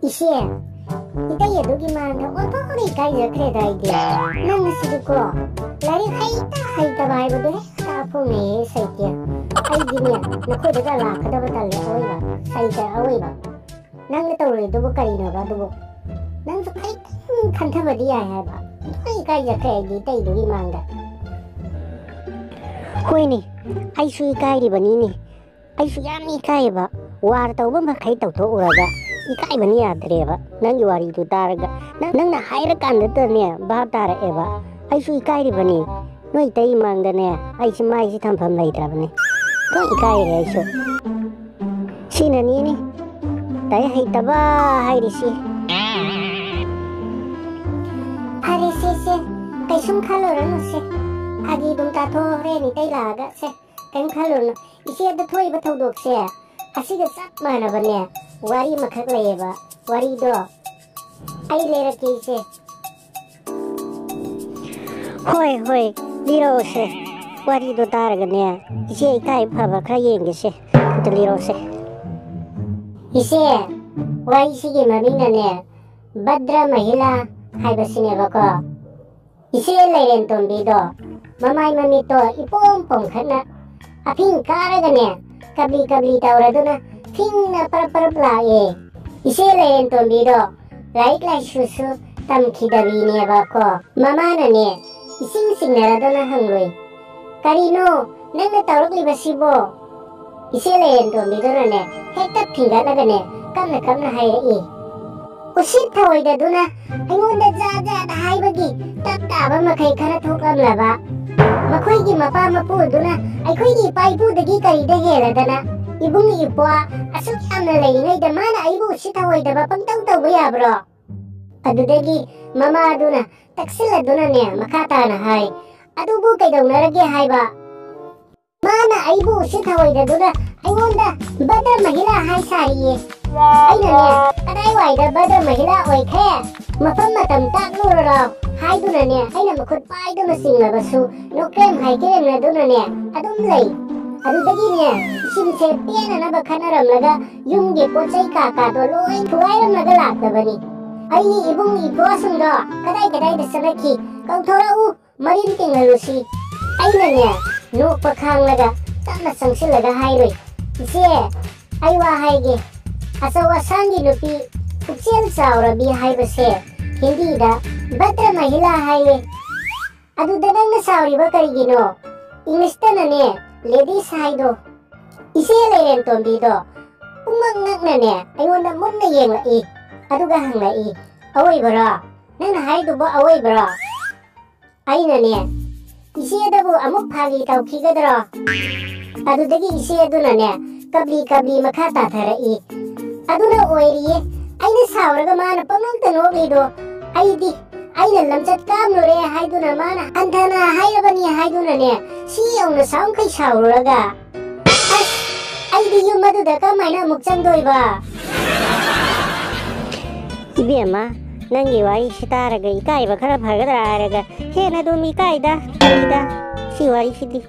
इसे इतै अदुगी मांग ओथोरी काइजख्रे दाइदे नंग सिदुको लारी हाइता बाइबदु ताफोने सैत्य आइदिने नखोदगा लाखदबा तल्ले ओइबा सैता ओइबा नंग तौरिदुबु करिनोबा दुबु नंग सु खंथबदि याय हाइबा ओइ काइजख्रे आइदि तैदुगी मांगा होइनि आइसु इकाइरिबनिनि आइसु यामनि इकाइबा वार तौबा मखै तौथोउरगा इकाइबनि याद्रेबा नंगी वारिदु तारगा नंगना हाइरकांदतने भाब तारएबा आइसु इकाइरिबनि नोइ तै मांगदने आइसि माइसि थंफम लैद्रबनि तो इकाइरे आइसु सिननिनि तै हैतबा हाइरिसि अरे से कैसुम खालोरनुसे आगी दुम ताथो रेनि तै लागा से कैम खालोरनु इसे द थोइबा थौदोकसे असिगा चप मानबने वारी मखक लेबा वारी दो आई लेरके से होय होय लिरो से वारी दो तारगने इसे इकाई फबा खरा येंगे से तो लिरो से इसे वाई सिगे ममिंगने भद्र महिला हाइबसिने बको इसे लेरेन तोंबिदो ममाई ममितो इपोम पोंखना अफिंग कारगने कबली कबली तौरदुना फिंगना पर लाए इसे लेरेन तोंबिदो लाइक लाइसुसु तमखिदबीने बको ममानने इसिंग सिंगनरदुना हंगलोय करिनो नंग तौरगलिबसिबो इसे लेरेन तोंबिदोने हेक्ता फिंगलगने कमना हाइरई उसी थवैदुना अइंगोंदा जा हाइबगी तब ताबा मखै खरा थोकमलबा मखोइगी मपा मपुदुना अइखोइगी पाइपुदगी करिदा हेलदना इबुंग इपवा असुक यामना लैङैदा माना अइबु उसी थवैदबा पंगतौ तौबा याब्रो अदुदगी ममादुना तक्सिलदुनाने मखाताना हाय अदुबु कैदौनरगे हाइबा माना अइबु उसी थवैदुना अइंगोंदा भद्र महिला हाय सारिये अइनने कदाई वाइदा भद्र महिला ओइखे मफम मतम ताकलुररा हाइदुनाने अइना मखुद पाइदुना सिंगलबसु नोक्रेम हाइकेरेमनदुनाने अदुम लೈ अदुदगिने सिमसे पेननबा खनरमलगा युमगे पोचै काकादो लोइ थुवाइरमलगा लाक्तबनी अइनि इबुंग इपोसुंदो कदाई दसनखि कौथोराउ मरिन तिंगलुसि अइनने नोकपा खांलगा तमना संसिलगा हाइरोइ इसे अइवा हाइगे असौ असांगी नुपी उचेल चाउरबी हाइबसे हिंदीदा भद्र महिला हाइवे अदुदा नंगना साउरिबा करिगिनो इंग्लिशतनने लेडीज हाइदो इसे लेरेन तोंबिदो उमंगनने अइंगोंदा मुन्ना येंगलई अदुगा हंगलई अवइबरा नंगना हाइदुबो अवइबरा अइनने इसेदबु अमुक फागी तौखिगदरो अदुदगी इसेदुनाने कबली मखा ताथरई अदुना ओइरिये अइना सावरगा माना पंगंगता नोगलिदो अइदि अइना लमचत कामलोरे हाइदुना माना अंधना हाइरबनी हाइदुनाने सियौना साउंखै सावरगा अस अइदि युमदुदा कमाइना मुक चंगदोइबा इबेमा नंगी वाई सितारगा इकाइबा खरा फरगदरा हारगा हेना दुम इकाइदा अइदा सि वाई सिदि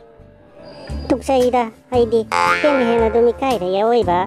तुक्सैदा अइदि हेना दुम इकाइदा यावइबा